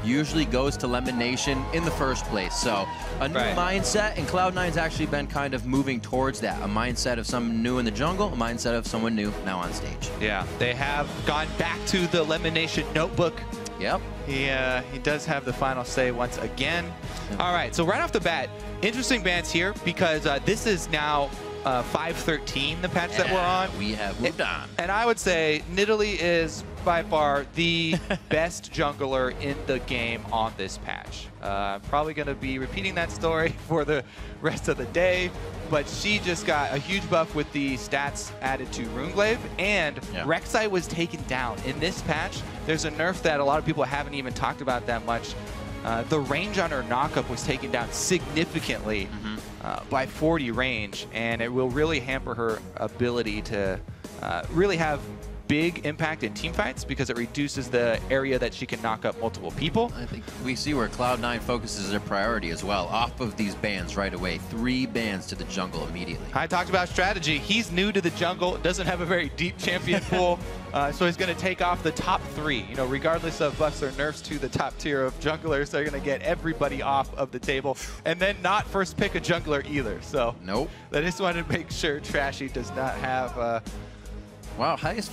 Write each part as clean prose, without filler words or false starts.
usually goes to Lemon Nation in the first place. So a new mindset, and Cloud9's actually been kind of moving towards that. A mindset of someone new in the jungle, a mindset of someone new now on stage. Yeah, they have gone back to the Lemon Nation notebook. Yep. He does have the final say once again. All right, so right off the bat, interesting bans here because this is now 5.13, the patch that we're on. We have moved on. And I would say Nidalee is by far the best jungler in the game on this patch. Probably going to be repeating that story for the rest of the day, but she just got a huge buff with the stats added to Runeglaive, and Rek'Sai was taken down. In this patch, there's a nerf that a lot of people haven't even talked about that much. The range on her knockup was taken down significantly by 40 range, and it will really hamper her ability to really have big impact in team fights because it reduces the area that she can knock up multiple people. I think we see where Cloud9 focuses their priority as well. Off of these bans right away. 3 bans to the jungle immediately. I talked about strategy. He's new to the jungle, doesn't have a very deep champion pool, so he's going to take off the top 3. You know, regardless of buffs or nerfs to the top tier of junglers, they're going to get everybody off of the table, and then not first pick a jungler either. So nope. I just wanted to make sure Trashy does not have wow, Hayes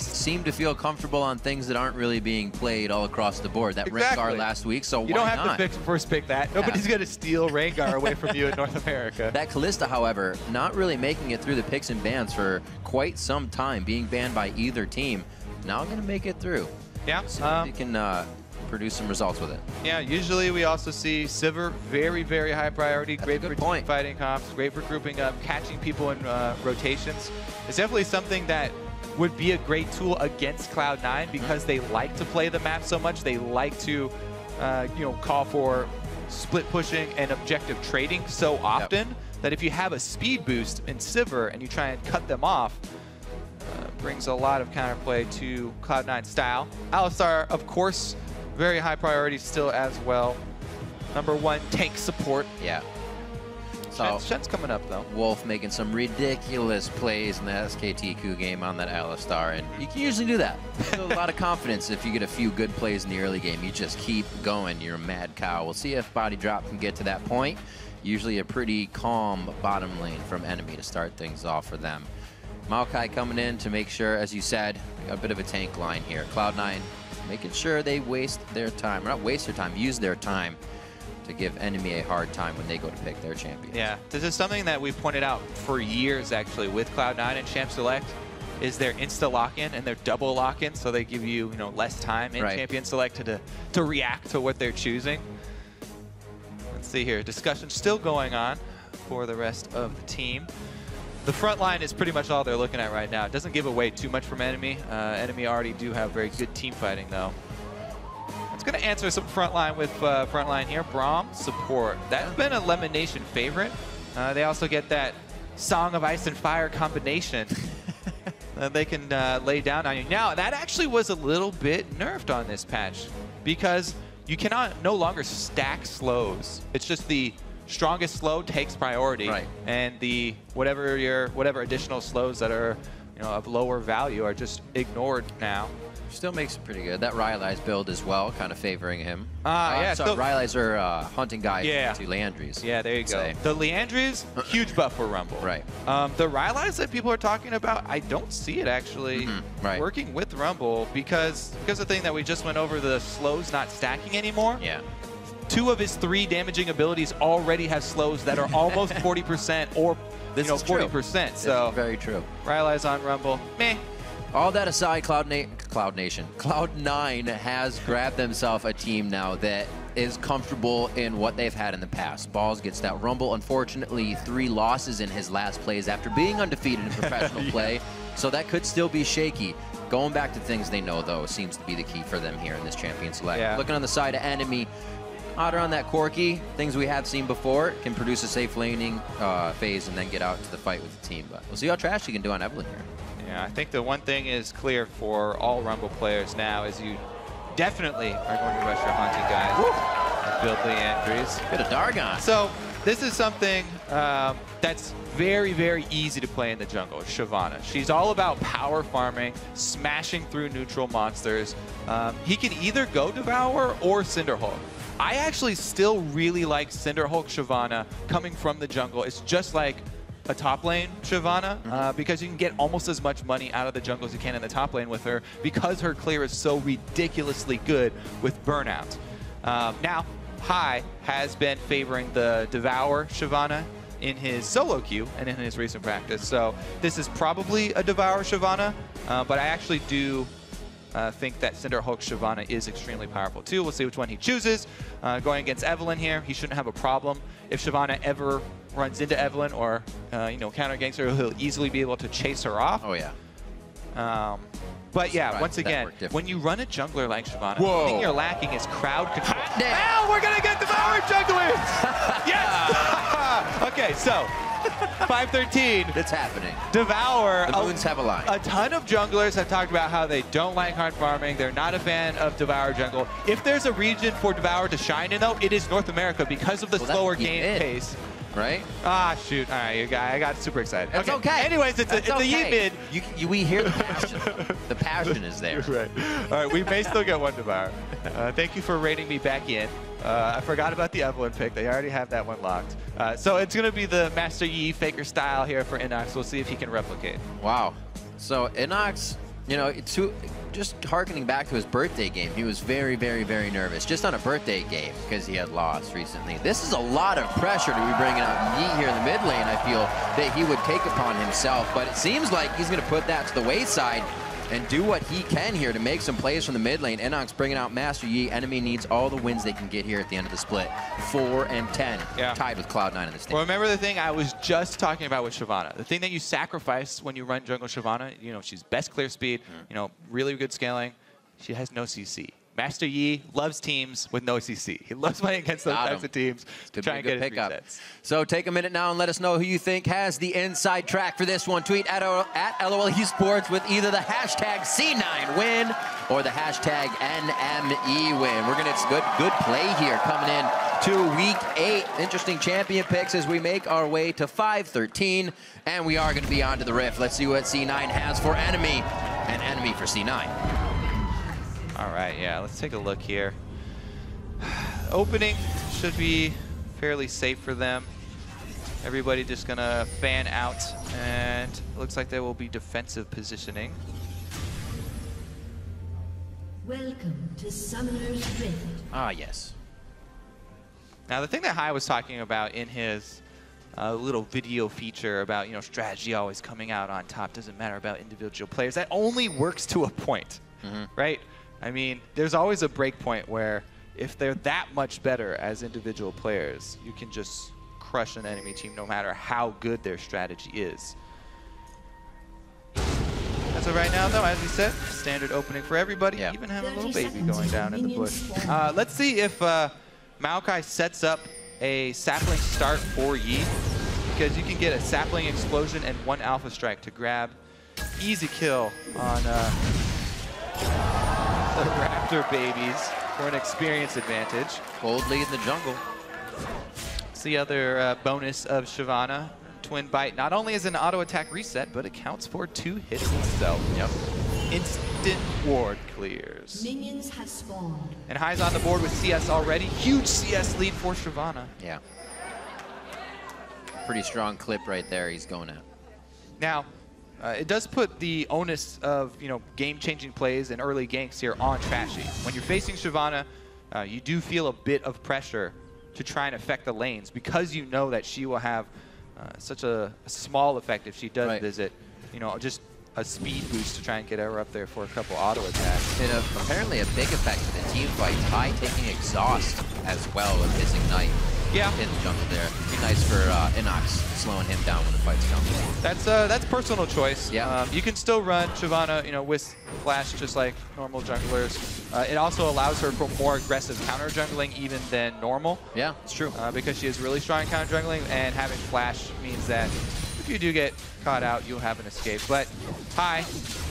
seemed to feel comfortable on things that aren't really being played all across the board. That Rengar last week, so you why don't have not? to first pick that. Nobody's going to steal Rengar away from you in North America. That Kalista, however, not really making it through the picks and bans for quite some time, being banned by either team. Now going to make it through. Yeah. So you can produce some results with it. Yeah, usually we also see Sivir, very, very high priority. Great for team fighting comps, great for grouping up, catching people in rotations. It's definitely something that would be a great tool against Cloud9 because they like to play the map so much. They like to, you know, call for split pushing and objective trading so often that if you have a speed boost in Sivir and you try and cut them off, brings a lot of counterplay to Cloud9 style. Alistar, of course, very high priority still as well. #1 tank support. Yeah. So Shen's coming up though. Wolf making some ridiculous plays in the SKT game on that Alistar, and you can usually do that. A lot of confidence if you get a few good plays in the early game. You just keep going. You're a mad cow. We'll see if Body Drop can get to that point. Usually a pretty calm bottom lane from NME to start things off for them. Maokai coming in to make sure, as you said, a bit of a tank line here. Cloud9 making sure they waste their time, or not waste their time, use their time to give NME a hard time when they go to pick their champions. Yeah, this is something that we've pointed out for years actually with Cloud9 and Champ Select is their insta lock-in and their double lock-in, so they give you, less time in Champion Select to react to what they're choosing. Let's see here, discussion still going on for the rest of the team. The front line is pretty much all they're looking at right now. It doesn't give away too much from NME. NME already do have very good team fighting though. It's going to answer some frontline with frontline here. Braum, support. That's been a Lemon Nation favorite. They also get that Song of Ice and Fire combination that they can lay down on you. Now, that actually was a little bit nerfed on this patch because you cannot no longer stack slows. It's just the strongest slow takes priority, and the whatever additional slows that are of lower value are just ignored now. Still makes it pretty good. That Rylai's build as well, kind of favoring him. Yeah, so Rylai's are hunting guys to Liandry's. Yeah, there you go. The Liandry's, huge buff for Rumble. Right. The Rylai's that people are talking about, I don't see it actually working with Rumble because the thing that we just went over, the slows not stacking anymore. Yeah. 2 of his 3 damaging abilities already have slows that are almost 40% or 40%. So very true. Rylai's on Rumble. Meh. All that aside, Cloud9 has grabbed themselves a team now that is comfortable in what they've had in the past. Balls gets that Rumble. Unfortunately, 3 losses in his last plays after being undefeated in professional play, so that could still be shaky. Going back to things they know, though, seems to be the key for them here in this Champion Select. Yeah. Looking on the side of NME, Otter on that Corki, things we have seen before, can produce a safe laning phase and then get out to the fight with the team. But we'll see how Trashy can do on Evelynn here. Yeah, I think the one thing is clear for all Rumble players now is you definitely are going to rush your Haunted guys and build Liandry's. Bit of Dargon. So this is something that's very, very easy to play in the jungle, Shyvana. She's all about power farming, smashing through neutral monsters. He can either go Devour or Cinderhulk. I actually still really like Cinderhulk Shyvana coming from the jungle. It's just like a top lane Shyvana, because you can get almost as much money out of the jungle as you can in the top lane with her, because her clear is so ridiculously good with burnout. Now, Hai has been favoring the Devour Shyvana in his solo queue and in his recent practice, so this is probably a Devour Shyvana, but I actually do think that Cinderhulk Shyvana is extremely powerful too. We'll see which one he chooses. Going against Evelynn here, he shouldn't have a problem. If Shyvana ever runs into Evelynn or counter ganks her, he'll easily be able to chase her off. Oh yeah. But yeah, once again, when you run a jungler like Shyvana, the thing you're lacking is crowd control. Now we're gonna get Devour junglers! Yes! Okay, so 513. It's happening. Devour. The moons have a line. A ton of junglers have talked about how they don't like hard farming. They're not a fan of Devour jungle. If there's a region for Devour to shine in, though, it is North America because of the slower game pace. Right? Ah, shoot. All right, you guys, I got super excited. That's okay. Anyways, it's a Yi mid. We hear the passion. The passion is there. Right. All right, we may still get one Devour. Thank you for rating me back in. I forgot about the Evelynn pick. They already have that one locked. So it's going to be the Master Yi Faker style here for Inox. We'll see if he can replicate. Wow. So Inox, just harkening back to his birthday game, he was very, very, very nervous. Just on a birthday game because he had lost recently. This is a lot of pressure to be bringing out Yi here in the mid lane, I feel, that he would take upon himself. But it seems like he's going to put that to the wayside and do what he can here to make some plays from the mid lane. Inox bringing out Master Yi. Enemy needs all the wins they can get here at the end of the split. 4 and 10, tied with Cloud9 in this team. Well, remember the thing I was just talking about with Shyvana. The thing that you sacrifice when you run jungle Shyvana, she's best clear speed, really good scaling. She has no CC. Master Yi loves teams with no CC. He loves playing against those types of teams to try and get his resets. So take a minute now and let us know who you think has the inside track for this one. Tweet at LOL eSports with either the hashtag C9 win or the hashtag NME win. We're gonna good play here coming in to week 8. Interesting champion picks as we make our way to 513, and we are gonna be on to the Rift. Let's see what C9 has for Enemy and Enemy for C9. All right, yeah, let's take a look here. Opening should be fairly safe for them. Everybody just gonna fan out, and it looks like there will be defensive positioning. Welcome to Summoner's Rift. Ah, yes. Now, the thing that Hai was talking about in his little video feature about, strategy always coming out on top, doesn't matter about individual players, that only works to a point, right? I mean, there's always a break point where if they're that much better as individual players, you can just crush an enemy team no matter how good their strategy is. As of right now, though, as we said, standard opening for everybody. Even have a little baby going down in the bush. Let's see if Maokai sets up a sapling start for Yi, because you can get a sapling explosion and 1 alpha strike to grab easy kill on the Raptor babies for an experience advantage. Cold lead in the jungle. It's the other bonus of Shyvana. Twin Bite not only is an auto attack reset, but it counts for 2 hits itself. Instant ward clears. Minions have spawned. And Hai's on the board with CS already. Huge CS lead for Shyvana. Yeah. Pretty strong clip right there he's going at. Now, it does put the onus of game-changing plays and early ganks here on Trashy. When you're facing Shyvana, you do feel a bit of pressure to try and affect the lanes because you know that she will have such a small effect if she does visit. Just a speed boost to try and get her up there for a couple auto attacks. And apparently a big effect to the team fight. Hai taking exhaust as well with his ignite. In the jungle there. It'd be nice for Inox slowing him down when the fight's coming. That's personal choice. You can still run Shyvana, with flash just like normal junglers. It also allows her for more aggressive counter jungling even than normal. Yeah, it's true. Because she is really strong counter jungling, and having flash means that if you do get caught out, you'll have an escape. But Hai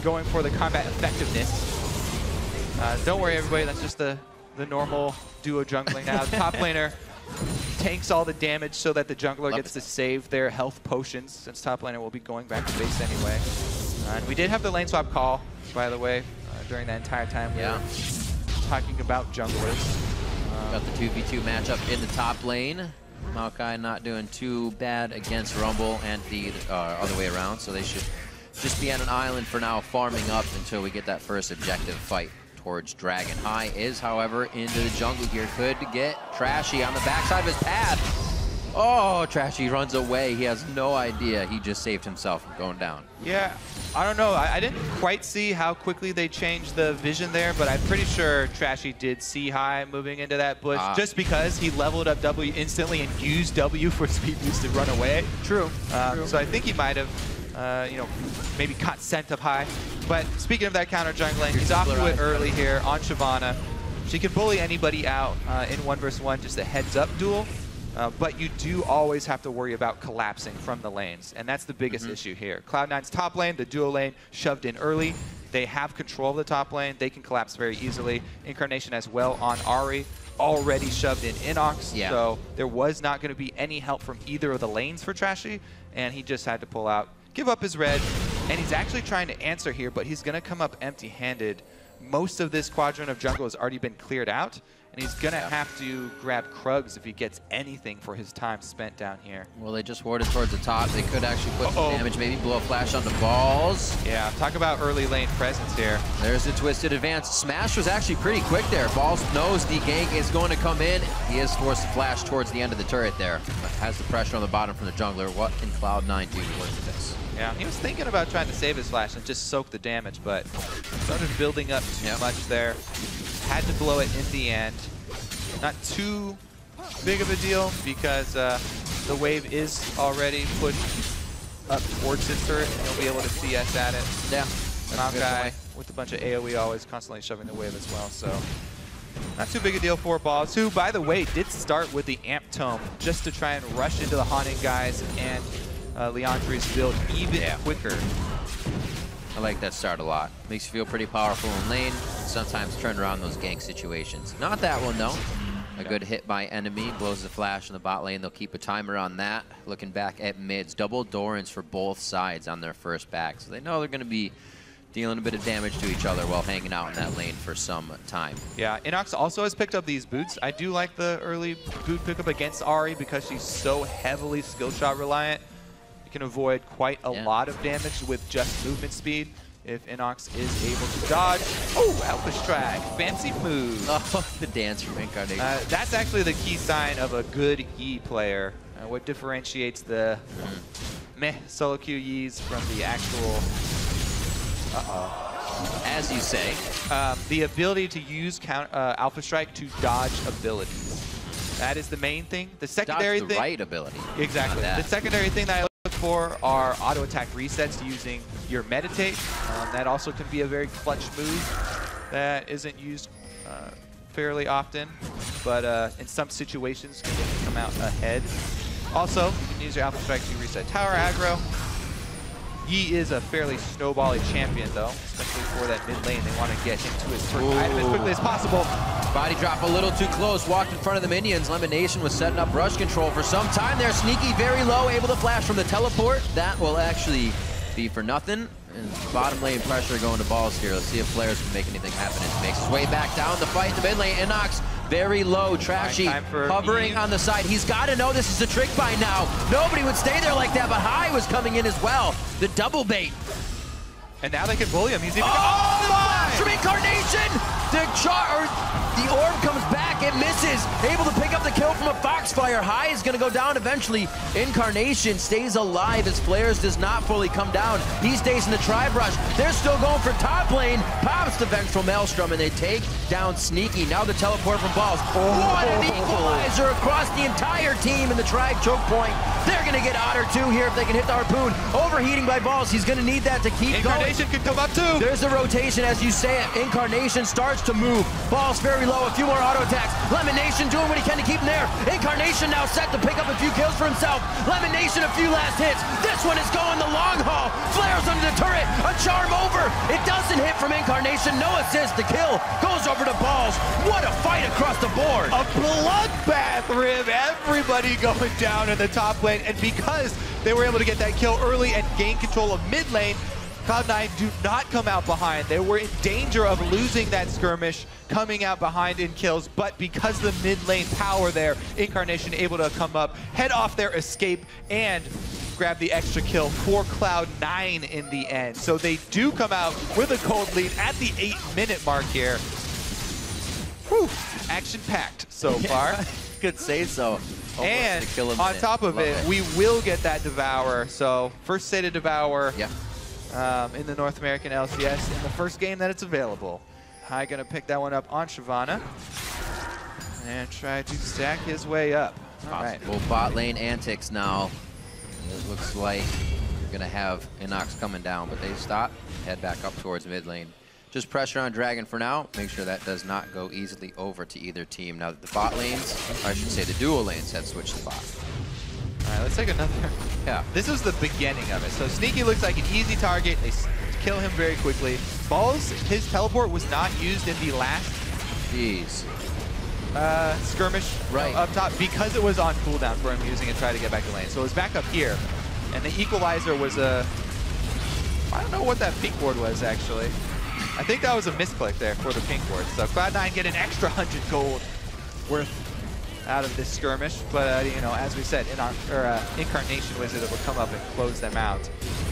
going for the combat effectiveness. Don't worry, everybody. That's just the normal duo jungling now. Top laner tanks all the damage so that the jungler gets to save their health potions, since top laner will be going back to base anyway. And we did have the lane swap call, by the way, during that entire time we were talking about junglers. Got the 2v2 matchup in the top lane. Maokai not doing too bad against Rumble and the other way around, so they should just be on an island for now, farming up until we get that first objective fight towards Dragon. High is, however, into the jungle here. Could get Trashy on the backside of his path. Oh, Trashy runs away. He has no idea. He just saved himself from going down. Yeah, I don't know. I didn't quite see how quickly they changed the vision there, but I'm pretty sure Trashy did see High moving into that bush just because he leveled up W instantly and used W for speed boost to run away. True. So I think he might have, you know, maybe caught scent of High. But speaking of that counter jungling, he's off to it early here on Shyvana. She can bully anybody out in 1v1, just a heads-up duel. But you do always have to worry about collapsing from the lanes, and that's the biggest issue here. Cloud9's top lane, the duo lane, shoved in early. They have control of the top lane. They can collapse very easily. Incarnation as well on Ahri, already shoved in Inox, so there was not going to be any help from either of the lanes for Trashy, and he just had to pull out, give up his red, and he's actually trying to answer here, but he's going to come up empty-handed. Most of this quadrant of jungle has already been cleared out, and he's going to have to grab Krugs if he gets anything for his time spent down here. Well, they just warded towards the top. They could actually put some damage, maybe blow a flash on the balls. Yeah, talk about early lane presence here. There's the twisted advance. Smash was actually pretty quick there. Balls knows the gank is going to come in. He is forced to flash towards the end of the turret there. But has the pressure on the bottom from the jungler. What can Cloud9 do to work with this? Yeah, he was thinking about trying to save his flash and just soak the damage, but started building up too much there. Had to blow it in the end. Not too big of a deal because the wave is already pushed up towards his turret, and he'll be able to CS at it. Yeah. Maokai with a bunch of AoE always constantly shoving the wave as well, so not too big a deal for Balls, who, by the way, did start with the Amp Tome just to try and rush into the Haunting guys and Leandri's build even quicker. I like that start a lot. Makes you feel pretty powerful in lane. Sometimes turn around those gank situations. Not that one, though. A good hit by NME, blows the flash in the bot lane. They'll keep a timer on that. Looking back at mids, double Dorans for both sides on their first back. So they know they're going to be dealing a bit of damage to each other while hanging out in that lane for some time. Yeah, Inox also has picked up these boots. I do like the early boot pickup against Ahri because she's so heavily skill shot reliant. You can avoid quite a lot of damage with just movement speed if Inox is able to dodge. Oh, Alpha Strike, fancy move. Oh, the dance from Incarnation. That's actually the key sign of a good E player. What differentiates the meh solo queue Yees from the actual, as you say, the ability to use Alpha Strike to dodge abilities. That is the main thing. The secondary thing. The right ability. Exactly. The secondary thing that I look for are auto attack resets using your meditate. That also can be a very clutch move that isn't used fairly often, but in some situations can come out ahead. Also, you can use your Alpha Strike to reset tower aggro. Yi is a fairly snowbally champion, though, especially for that mid lane. They want to get him to his first item as quickly as possible. Body drop a little too close, walked in front of the minions. Lemonation was setting up rush control for some time there. Sneaky very low, able to flash from the teleport. That will actually be for nothing. And bottom lane pressure going to Balls here. Let's see if players can make anything happen. It makes his way back down the fight in the mid lane. Inox very low, Trashy hovering on the side. He's got to know this is a trick by now. Nobody would stay there like that, but High was coming in as well. The double bait. And now they can bully him. He's even the flash from Incarnation! The orb comes back, it misses. Able to pick up the kill from a Foxfire. High is going to go down eventually. Incarnation stays alive as Flares does not fully come down. He stays in the Tribe Rush. They're still going for top lane. Pops the Vengeful Maelstrom and they take down Sneaky. Now the teleport from Balls. What an equalizer across the entire team in the Tribe choke point. They're going to get Otter too here if they can hit the Harpoon. Overheating by Balls. He's going to need that to keep going. Incarnation could come up too. There's the rotation as you say it. Incarnation starts to move. Balls very low, a few more auto attacks. Lemonation doing what he can to keep him there. Incarnation now set to pick up a few kills for himself. Lemonation, a few last hits. This one is going the long haul. Flares under the turret. A charm over. It doesn't hit from Incarnation. No assist. The kill goes over to Balls. What a fight across the board. A bloodbath, Rib. Everybody going down in the top lane. And because they were able to get that kill early and gain control of mid lane, Cloud9 do not come out behind. They were in danger of losing that skirmish, coming out behind in kills, but because of the mid lane power there, Incarnation able to come up, head off their escape, and grab the extra kill for Cloud9 in the end. So they do come out with a cold lead at the 8-minute mark here. Whew. Action-packed so far. Could say so. And on top of it, we will get that Devour. So first State of Devour. Yeah. In the North American LCS in the first game that it's available. Hai gonna pick that one up on Shyvana and try to stack his way up. All right. Well, bot lane antics now. It looks like you're gonna have Inox coming down, but they stop, head back up towards mid lane. Just pressure on Dragon for now. Make sure that does not go easily over to either team. Now that the bot lanes, or I should say the dual lanes, have switched to bot. All right, let's take another. Yeah, this was the beginning of it. So Sneaky looks like an easy target. They kill him very quickly. Balls, his teleport was not used in the last skirmish up top because it was on cooldown for him using it, try to get back to lane. So it was back up here. And the equalizer was a, I don't know what that pink ward was actually. I think that was a misclick there for the pink ward. So Cloud9 get an extra 100 gold worth out of this skirmish, but you know, as we said, Incarnation was able to come up and close them out.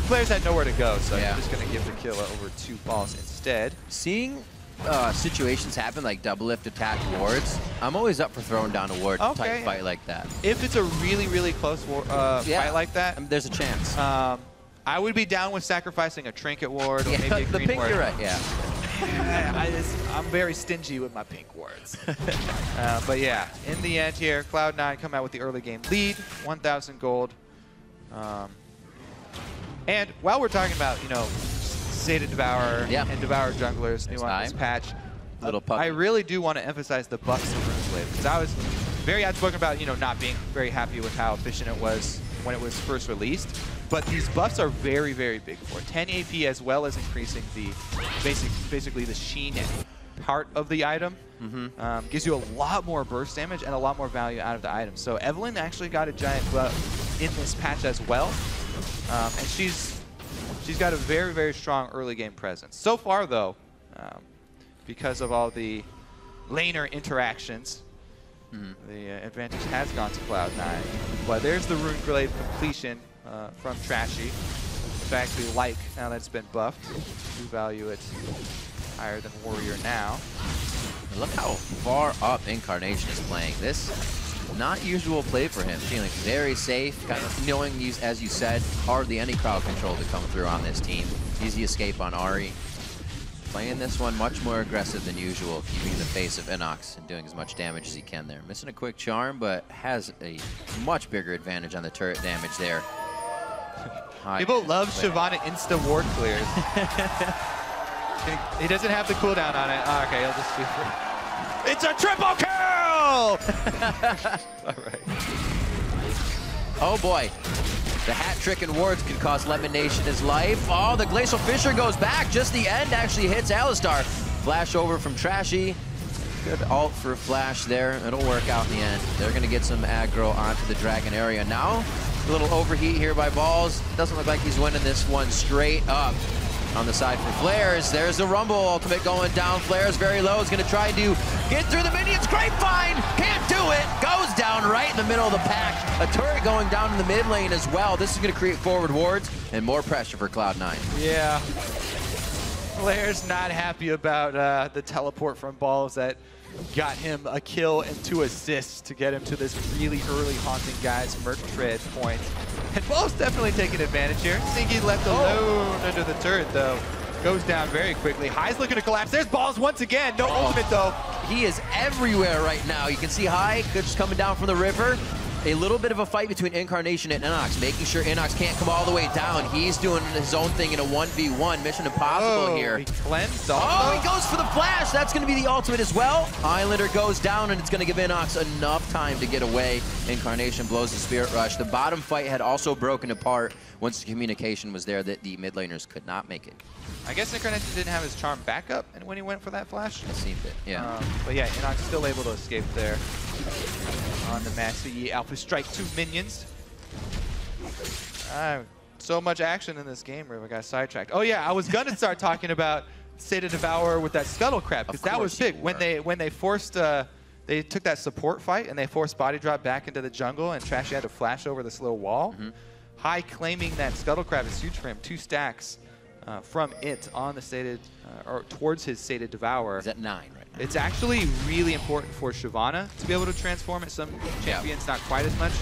Players had nowhere to go, so they're just going to give the kill over to Balls instead. Seeing situations happen like double lift attack wards, I'm always up for throwing down a ward type fight like that. If it's a really, really close fight like that, I mean, there's a chance. I would be down with sacrificing a trinket ward or maybe a green pink, ward. You're right, yeah. I'm very stingy with my pink wards. But yeah, in the end here, Cloud9 come out with the early game lead, 1,000 gold. And while we're talking about, you know, State of Devour and Devour junglers new on this patch, I really do want to emphasize the buffs of RuneSlave, because I was very outspoken about, you know, not being very happy with how efficient it was when it was first released. But these buffs are very, very big for it. 10 AP as well as increasing the basically the sheen part of the item. Gives you a lot more burst damage and a lot more value out of the item. So Evelynn actually got a giant buff in this patch as well. And she's got a very, very strong early game presence. So far though, because of all the laner interactions, the advantage has gone to Cloud9. But there's the Rune Glaive completion from Trashy. In fact, we like now that it's been buffed. We value it higher than Warrior now. Look how far up Incarnation is playing. This not usual play for him. Feeling very safe, kind of knowing, as you said, hardly any crowd control to come through on this team. Easy escape on Ahri. Playing this one much more aggressive than usual, keeping the face of Inox and doing as much damage as he can there. Missing a quick charm, but has a much bigger advantage on the turret damage there. People love Shyvana insta ward clears. He doesn't have the cooldown on it. Oh, okay, he'll just be free. It's a triple kill! All right. Oh boy. The hat trick and wards can cost Lemonation his life. Oh, the Glacial Fissure goes back. Just the end actually hits Alistar. Flash over from Trashy. Good ult for Flash there. It'll work out in the end. They're going to get some aggro onto the Dragon area now. A little overheat here by Balls. Doesn't look like he's winning this one straight up. On the side for Flares, there's the Rumble ultimate going down. Flares very low, is going to try to get through the minions. Grapevine, can't do it. Goes down right in the middle of the pack. A turret going down in the mid lane as well. This is going to create forward wards and more pressure for Cloud9. Yeah. Flares not happy about the teleport from Balls that got him a kill and 2 assists to get him to this really early haunting guy's Merc Tread point. And Balls definitely taking advantage here. Sneaky left alone under the turret though. Goes down very quickly. Hai's looking to collapse. There's Balls once again. No ultimate though. He is everywhere right now. You can see Hai just coming down from the river. a little bit of a fight between Incarnation and Inox, making sure Inox can't come all the way down. He's doing his own thing in a 1v1. Mission impossible here. He cleansed off. Oh, he goes for the flash. That's going to be the ultimate as well. Islander goes down, and it's going to give Inox enough time to get away. Incarnation blows the Spirit Rush. The bottom fight had also broken apart once the communication was there that the mid laners could not make it. I guess Incarnation didn't have his charm backup and when he went for that flash. It seemed it, yeah. But yeah, Inox still able to escape there on the Master Yi Alpha Strike 2 minions. So much action in this game, Riv. I got sidetracked. Oh yeah, I was gonna start talking about State of Devourer with that Scuttle Crab, because that was big. When they forced, they took that support fight and they forced Body Drop back into the jungle, and Trashy had to flash over this little wall. High claiming that Scuttle Crab is huge for him. 2 stacks from it on the Sated, or towards his Sated Devourer. He's at 9 right now. It's actually really important for Shyvana to be able to transform it. Some champions not quite as much.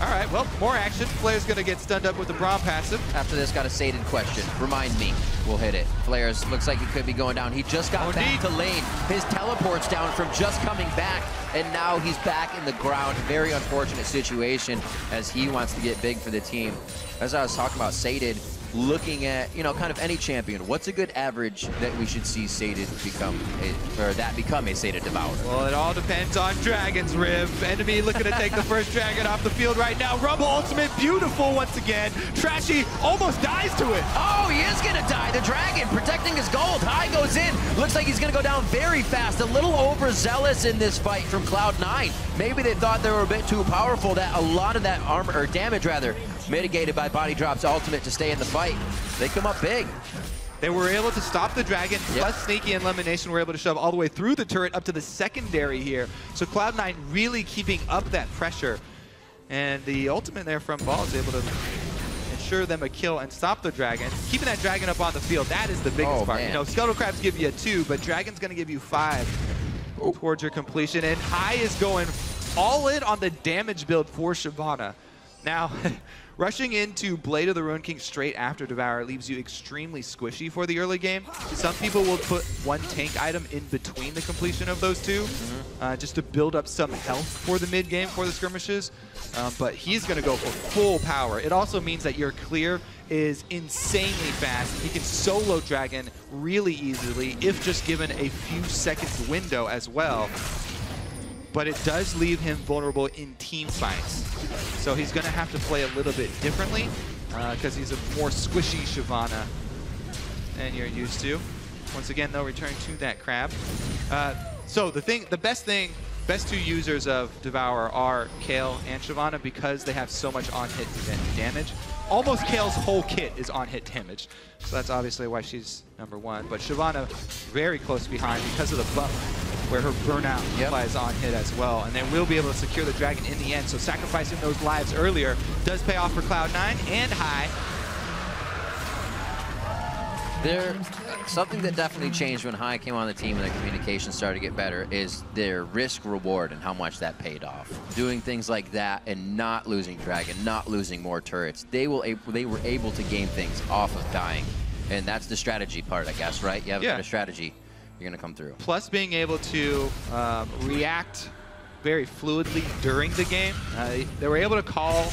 All right, well, more action. Flair's going to get stunned up with the Braum passive. After this, got a Sated question. Remind me. We'll hit it. Flair's looks like he could be going down. He just got back to lane. His teleport's down from just coming back, and now he's back in the ground. Very unfortunate situation as he wants to get big for the team. As I was talking about Sated, looking at, you know, kind of any champion, what's a good average that we should see Sated become, become a Sated Devourer? Well, it all depends on Dragon's Riv. NME looking to take the first Dragon off the field right now. Rumble Ultimate, beautiful once again. Trashy almost dies to it. Oh, he is gonna die. The Dragon protecting his gold. High goes in. Looks like he's gonna go down very fast. A little overzealous in this fight from Cloud9. Maybe they thought they were a bit too powerful, that a lot of that armor, or damage rather, mitigated by Body Drop's ultimate to stay in the fight. They come up big. They were able to stop the Dragon, plus Sneaky and Lemonation were able to shove all the way through the turret up to the secondary here. So Cloud9 really keeping up that pressure. And the ultimate there from Ball is able to ensure them a kill and stop the Dragon. Keeping that Dragon up on the field, that is the biggest part. Man. You know, Scuttle Crabs give you a 2, but Dragon's going to give you 5 towards your completion. And High is going all in on the damage build for Shyvana. Now, rushing into Blade of the Ruin King straight after Devourer leaves you extremely squishy for the early game. Some people will put one tank item in between the completion of those two, just to build up some health for the mid game, for the skirmishes. But he's going to go for full power. It also means that your clear is insanely fast. He can solo Dragon really easily if just given a few seconds window as well. But it does leave him vulnerable in team fights. So he's going to have to play a little bit differently because he's a more squishy Shyvana than you're used to. Once again, they'll return to that crab. So the best 2 users of Devourer are Kayle and Shyvana because they have so much on-hit damage. Almost Kale's whole kit is on-hit damage. So that's obviously why she's #1. But Shyvana very close behind because of the buff, where her burnout applies on hit as well. And they will be able to secure the Dragon in the end. So sacrificing those lives earlier does pay off for Cloud9 and High. Something that definitely changed when High came on the team and the communication started to get better is their risk reward and how much that paid off. Doing things like that and not losing Dragon, not losing more turrets, they were able to gain things off of dying. And that's the strategy part, I guess, right? You have a strategy, you're going to come through. Plus being able to react very fluidly during the game. They were able to call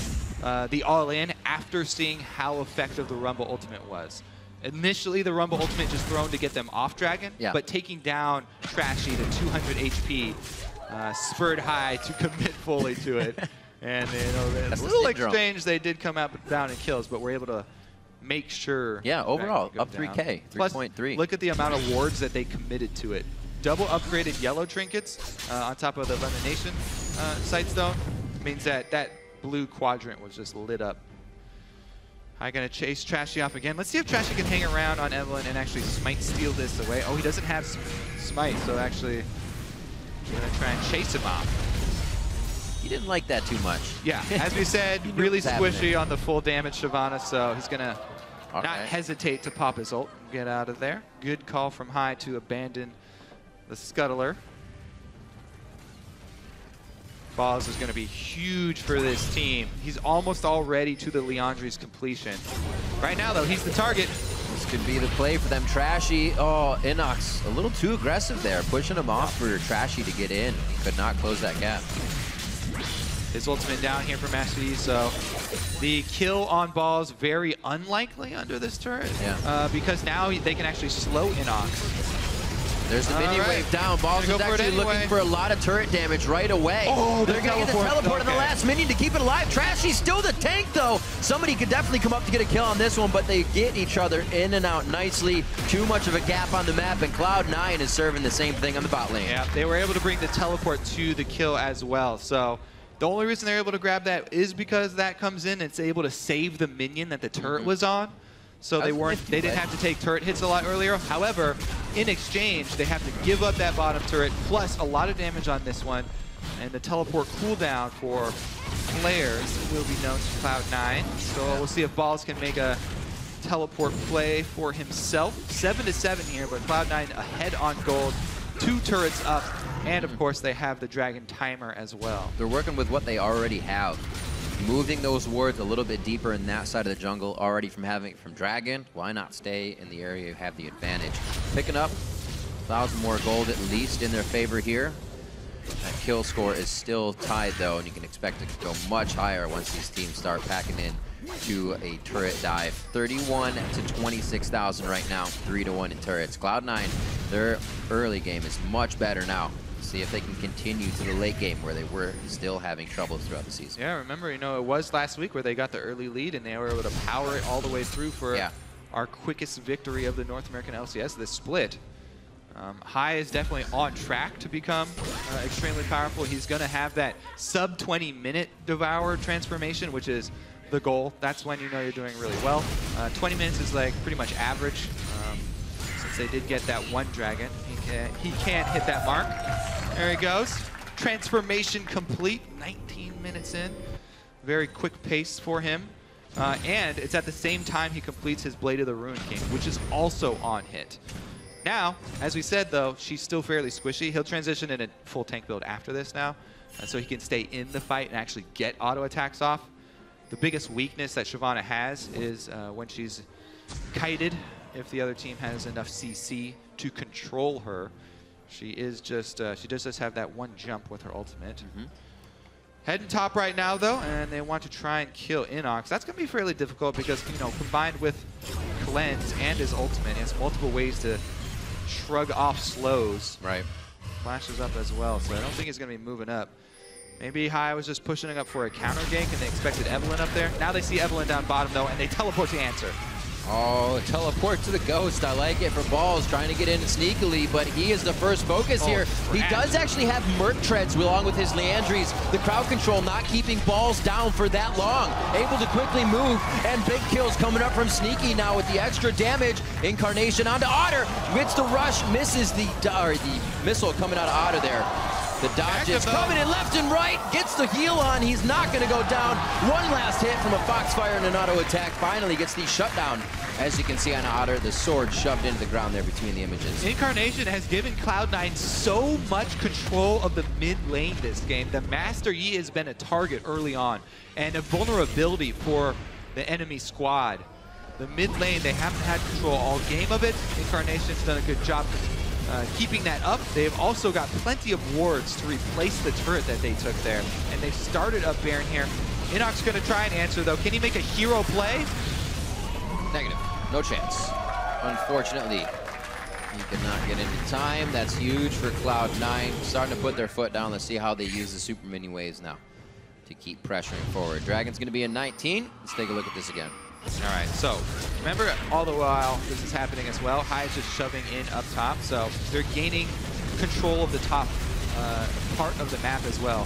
the all-in after seeing how effective the Rumble Ultimate was. Initially, the Rumble Ultimate just thrown to get them off Dragon, but taking down Trashy to 200 HP spurred High to commit fully to it. And you know, a little exchange, they did come out down in kills, but were able to make sure. Yeah, overall, up 3K, 3.3. Look at the amount of wards that they committed to it. Double upgraded yellow trinkets on top of the Lemonation Sightstone means that that blue quadrant was just lit up. High gonna chase Trashy off again. Let's see if Trashy can hang around on Evelynn and actually smite steal this away. Oh, he doesn't have smite, so actually gonna try and chase him off. He didn't like that too much. Yeah, as we said, really squishy on the full damage Shyvana, so he's gonna not hesitate to pop his ult and get out of there. Good call from High to abandon the Scuttler. Balls is going to be huge for this team. He's almost already to the Leandri's completion. Right now, though, he's the target. This could be the play for them. Trashy, oh, Inox, a little too aggressive there, pushing him off for Trashy to get in. He could not close that gap. His ultimate down here for Master Yi, so the kill on Balls very unlikely under this turret. Yeah. Because now they can actually slow Inox. There's the minion wave down. Balls is actually looking for a lot of turret damage right away. Oh, they're going to get the teleport in the last minion to keep it alive. Trashy's still the tank, though. Somebody could definitely come up to get a kill on this one, but they get each other in and out nicely. Too much of a gap on the map, and Cloud9 is serving the same thing on the bot lane. Yeah, they were able to bring the teleport to the kill as well. So the only reason they're able to grab that is because that comes in. It's able to save the minion that the turret was on. So they didn't have to take turret hits a lot earlier. However, in exchange, they have to give up that bottom turret, plus a lot of damage on this one. And the teleport cooldown for players will be known to Cloud9. So we'll see if Balls can make a teleport play for himself. 7-7 here, but Cloud9 ahead on gold. 2 turrets up, and of course they have the Dragon Timer as well. They're working with what they already have. Moving those wards a little bit deeper in that side of the jungle already from having it from Dragon. Why not stay in the area you have the advantage? Picking up 1,000 more gold at least in their favor here. That kill score is still tied though, and you can expect it to go much higher once these teams start packing in to a turret dive. 31 to 26,000 right now, 3-1 in turrets. Cloud9, their early game is much better now. See if they can continue to the late game where they were still having trouble throughout the season. Yeah, remember, it was last week where they got the early lead and they were able to power it all the way through for our quickest victory of the North American LCS, this split. Hai is definitely on track to become extremely powerful. He's going to have that sub 20-minute Devour transformation, which is the goal. That's when you know you're doing really well. 20 minutes is like pretty much average. Since they did get that one dragon, he can't hit that mark. There he goes. Transformation complete, 19 minutes in. Very quick pace for him. And it's at the same time he completes his Blade of the Ruin King, which is also on hit. Now, as we said though, she's still fairly squishy. He'll transition in a full tank build after this now, so he can stay in the fight and actually get auto attacks off. The biggest weakness that Shyvana has is when she's kited, if the other team has enough CC to control her. She is just, she does just have that one jump with her ultimate. Heading top right now though, and they want to try and kill Inox. That's going to be fairly difficult because, you know, combined with Cleanse and his ultimate, he has multiple ways to shrug off slows. Right. Flashes up as well, so I don't think he's going to be moving up. Maybe Hai was just pushing up for a counter gank and they expected Evelynn up there. Now they see Evelynn down bottom though, and they teleport to answer. Oh, teleport to the Ghost. I like it for Balls, trying to get in sneakily, but he is the first focus here. He does actually have Merc Treads along with his Leandries. The crowd control not keeping Balls down for that long. Able to quickly move, and big kills coming up from Sneaky now with the extra damage. Incarnation onto Otter. Gets the rush, misses the missile coming out of Otter there. The dodge is coming in left and right, gets the heal on, he's not going to go down. One last hit from a Foxfire and an auto attack. Finally gets the shutdown. As you can see on Otter, the sword shoved into the ground there between the images. Incarnation has given Cloud9 so much control of the mid lane this game. The Master Yi has been a target early on, and a vulnerability for the enemy squad. The mid lane, they haven't had control all game of it. Incarnation's done a good job keeping that up. They've also got plenty of wards to replace the turret that they took there. And they've started up Baron here. Inox going to try and answer though. Can he make a hero play? Negative. No chance. Unfortunately, he could not get into time. That's huge for Cloud9. Starting to put their foot down. Let's see how they use the super mini waves now to keep pressuring forward. Dragon's going to be in 19. Let's take a look at this again. All right, so remember all the while this is happening as well, Hai is just shoving in up top, so they're gaining control of the top part of the map as well.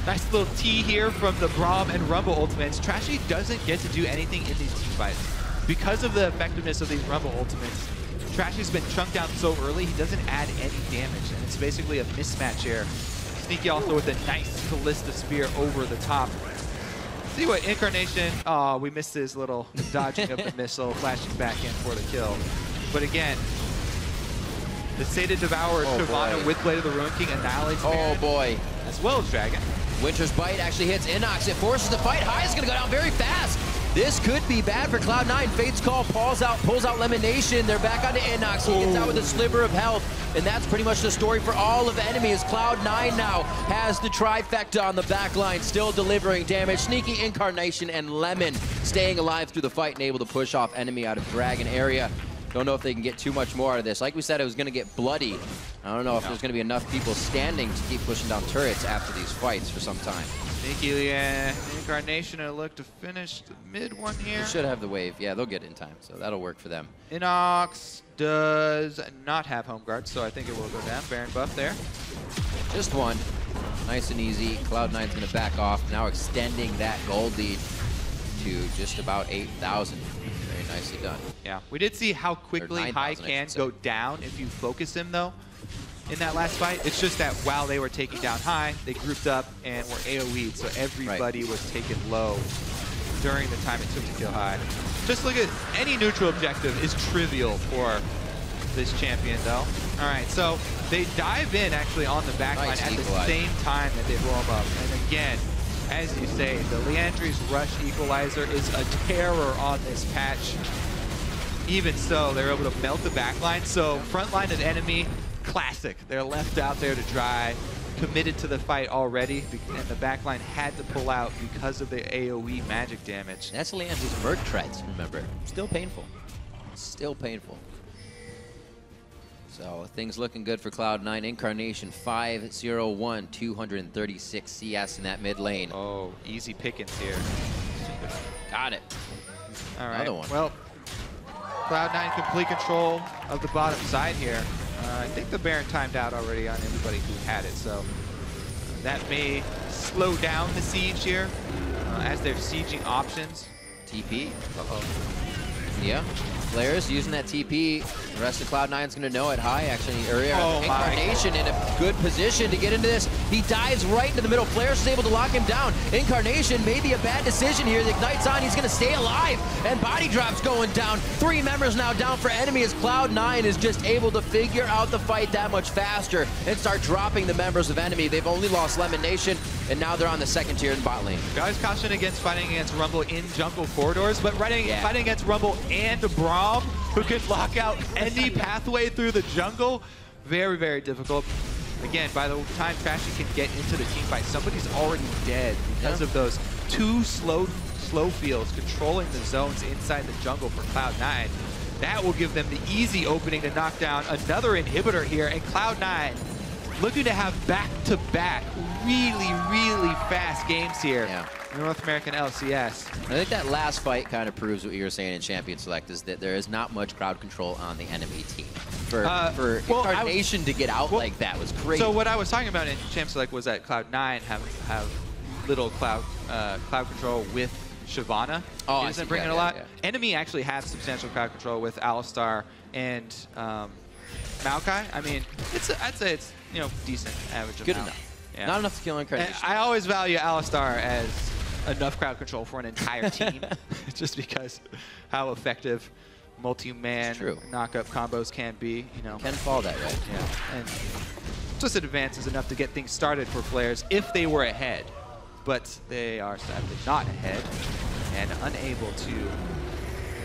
Nice little T here from the Braum and Rumble ultimates. Trashy doesn't get to do anything in these team fights. Because of the effectiveness of these Rumble ultimates, Trashy's been chunked down so early, he doesn't add any damage, and it's basically a mismatch here. Sneaky also with a nice Ballista Spear over the top. See what Incarnation, oh, we missed his little dodging of the missile, flashing back in for the kill. But again, the Sated Devourer Shyvana with Blade of the Ruin King annihilates Baron, as well as Dragon. Winter's Bite actually hits Inox. It forces the fight. Hai is going to go down very fast. This could be bad for Cloud9. Fate's Call pulls out Lemonation. They're back onto Inox. He gets out with a sliver of health. And that's pretty much the story for all of Enemy, as Cloud9 now has the trifecta on the back line, still delivering damage. Sneaky, Incarnation, and Lemon staying alive through the fight and able to push off Enemy out of Dragon area. Don't know if they can get too much more out of this. Like we said, it was going to get bloody. I don't know if there's going to be enough people standing to keep pushing down turrets after these fights for some time. Sneaky Incarnation will look to finish the mid one here. They should have the wave. Yeah, they'll get it in time, so that'll work for them. Inox does not have home guard, so I think it will go down. Baron buff there. Just one. Nice and easy. Cloud9's going to back off, now extending that gold lead to just about 8,000. Very nicely done. Yeah, we did see how quickly High can go down if you focus him, though, in that last fight. It's just that while they were taking down High, they grouped up and were AoE'd, so everybody was taken low during the time it took to kill High. Just look at any neutral objective is trivial for this champion, though. All right, so they dive in actually on the backline at the same time that they blow him up. And again, as you say, the Leandri's Rush Equalizer is a terror on this patch. Even so, they're able to melt the backline. So front line of Enemy, classic. They're left out there to dry, committed to the fight already, and the backline had to pull out because of the AoE magic damage. That's Leandri's Merc Treads, remember. Still painful. Still painful. So things looking good for Cloud9. Incarnation 501, 236 CS in that mid lane. Oh, easy pickings here. Got it. All right. Another one. Well, Cloud9 complete control of the bottom side here. I think the Baron timed out already on everybody who had it, so that may slow down the siege here as they're sieging options. TP. Uh-oh. Yeah. Players using that TP. The rest of Cloud9's going to know it. High, actually. Incarnation in a good position to get into this. He dives right into the middle. Players is able to lock him down. Incarnation, maybe a bad decision here. The Ignite's on. He's going to stay alive. And body drops going down. 3 members now down for Enemy as Cloud9 is just able to figure out the fight that much faster and start dropping the members of Enemy. They've only lost Lemonation, and now they're on the second tier in bot lane. Guys caution against fighting against Rumble in jungle corridors, but fighting against Rumble and Braum, who can lock out any pathway through the jungle, very, very difficult. Again, by the time Trashy can get into the team fight, somebody's already dead because of those 2 slow fields controlling the zones inside the jungle for Cloud9. That will give them the easy opening to knock down another inhibitor here, and Cloud9 looking to have back-to-back really, really fast games here. Yeah. North American LCS. I think that last fight kind of proves what you were saying in Champion Select, is that there is not much crowd control on the Enemy team. For Incarnation to get out like that was crazy. So what I was talking about in Champion Select was that Cloud9 have little cloud control with Shyvana. Oh, isn't bringing a lot. Enemy actually has substantial crowd control with Alistar and Maokai. I mean, I'd say it's decent average. Good enough. Yeah. Not enough to kill Incarnation. I always value Alistar as enough crowd control for an entire team, just because how effective multi-man knock-up combos can be. Can fall that way. Yeah, and just advances enough to get things started for players if they were ahead, but they are sadly not ahead and unable to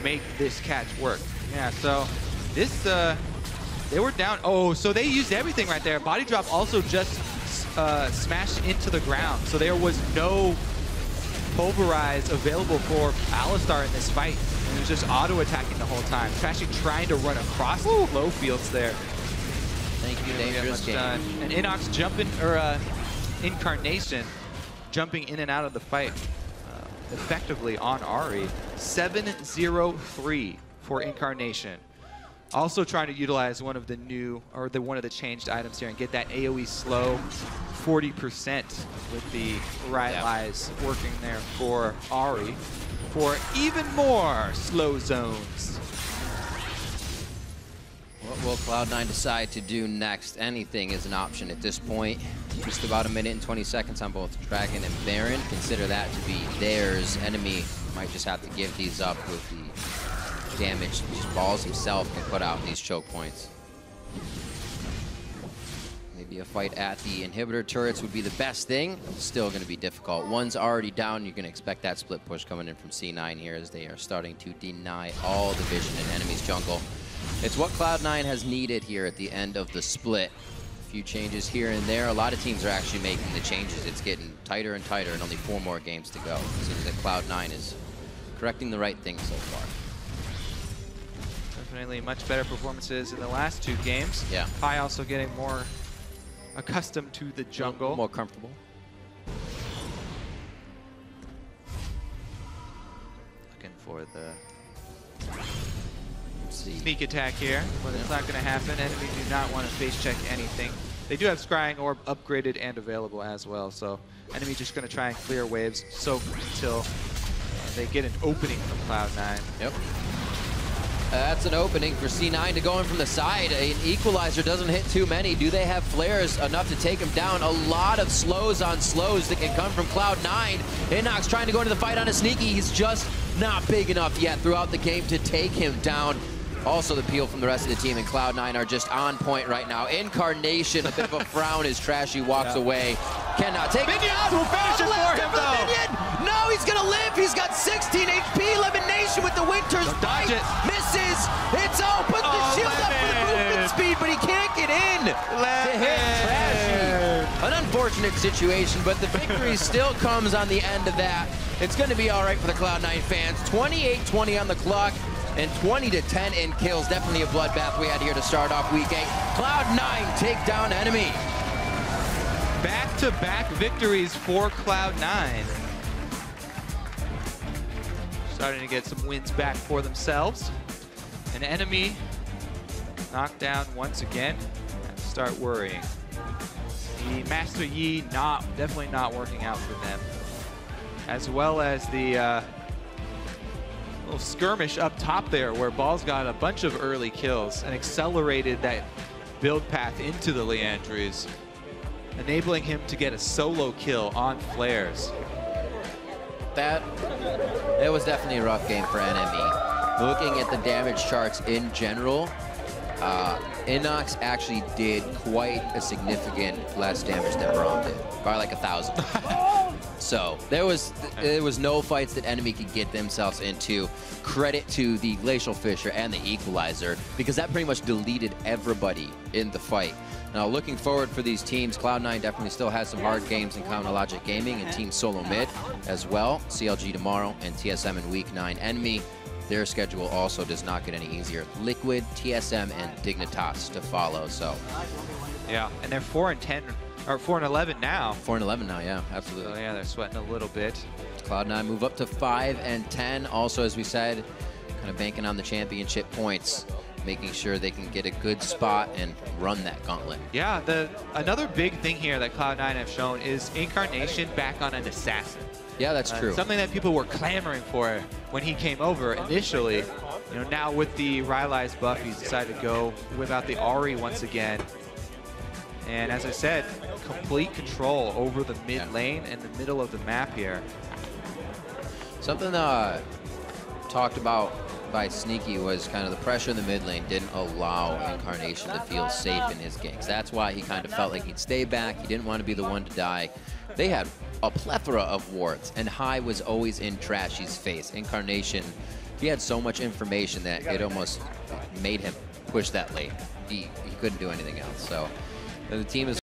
make this catch work. Yeah, so this they were down. Oh, so they used everything right there. Body drop also just smashed into the ground, so there was no pulverize available for Alistar in this fight. And it was just auto-attacking the whole time. Trashy trying to run across the low fields there. Thank you, dangerous game. And Inox jumping, or Incarnation jumping in and out of the fight effectively on Ahri. 7-0-3 for Incarnation. Also trying to utilize one of the new, or one of the changed items here and get that AoE slow 40% with the Rylai's working there for Ahri for even more slow zones. What will Cloud9 decide to do next? Anything is an option at this point. Just about 1 minute and 20 seconds on both Dragon and Baron. Consider that to be theirs. Enemy might just have to give these up with the damage Balls himself can put out these choke points. Maybe Maybe a fight at the inhibitor turrets would be the best thing. Still going to be difficult. One's already down. You're going to expect that split push coming in from C9 here as they are starting to deny all the vision in enemy's jungle. It's what Cloud9 has needed here at the end of the split. A few changes here and there. A lot of teams are actually making the changes. It's getting tighter and tighter and only 4 more games to go. It seems that Cloud9 is correcting the right things so far. Definitely much better performances in the last 2 games. Yeah. Pi also getting more accustomed to the jungle. More comfortable. Looking for the see. Sneak attack here, but it's not going to happen. Enemy do not want to face check anything. They do have Scrying Orb upgraded and available as well, so enemy just going to try and clear waves, soak until they get an opening from Cloud9. Yep. That's an opening for C9 to go in from the side. An equalizer doesn't hit too many. Do they have flares enough to take him down? A lot of slows on slows that can come from Cloud9. Inox trying to go into the fight on a sneaky. He's just not big enough yet throughout the game to take him down. Also the peel from the rest of the team, and Cloud9 are just on point right now. Incarnation, a bit of a frown as Trashy walks away. Cannot take it down. Will finish it for him, though. Minion. No, he's gonna live. He's got 16 HP. Elimination with the Winter's Bite. Misses. It's open. The shield up for the movement speed, but he can't get in to hit Trashy. An unfortunate situation, but the victory still comes on the end of that. It's gonna be all right for the Cloud9 fans. 28-20 on the clock. And 20-10 in kills. Definitely a bloodbath we had here to start off week 8. Cloud9 take down enemy. Back-to-back victories for Cloud9. Starting to get some wins back for themselves. An enemy knocked down once again. Have to start worrying. The Master Yi definitely not working out for them. As well as the little skirmish up top there where Ball's got a bunch of early kills and accelerated that build path into the Leandries, enabling him to get a solo kill on flares. It was definitely a rough game for NME. Looking at the damage charts in general, Inox actually did quite a significant less damage than Braum did, by like 1,000. So there was no fights that enemy could get themselves into. Credit to the Glacial Fisher and the Equalizer, because that pretty much deleted everybody in the fight. Now looking forward for these teams, Cloud9 definitely still has some hard games in Counter Logic Gaming and Team Solo Mid as well. CLG tomorrow and TSM in week 9. Enemy, their schedule also does not get any easier. Liquid, TSM, and Dignitas to follow. So yeah, and they're 4-10. Or 4-11 now. 4-11 now, yeah, absolutely. So yeah, they're sweating a little bit. Cloud9 move up to 5-10. Also, as we said, kind of banking on the championship points, making sure they can get a good spot and run that gauntlet. Yeah, another big thing here that Cloud9 have shown is Incarnation back on an assassin. Yeah, that's true. Something that people were clamoring for when he came over initially. You know, now with the Rylai's buff, he's decided to go without the Ahri once again. And as I said, complete control over the mid lane and the middle of the map here. Something talked about by Sneaky was kind of the pressure in the mid lane didn't allow Incarnation to feel safe in his ganks. That's why he kind of felt like he'd stay back. He didn't want to be the one to die. They had a plethora of wards, and High was always in Trashy's face. Incarnation, he had so much information that it almost made him push that lane. He couldn't do anything else. So the team is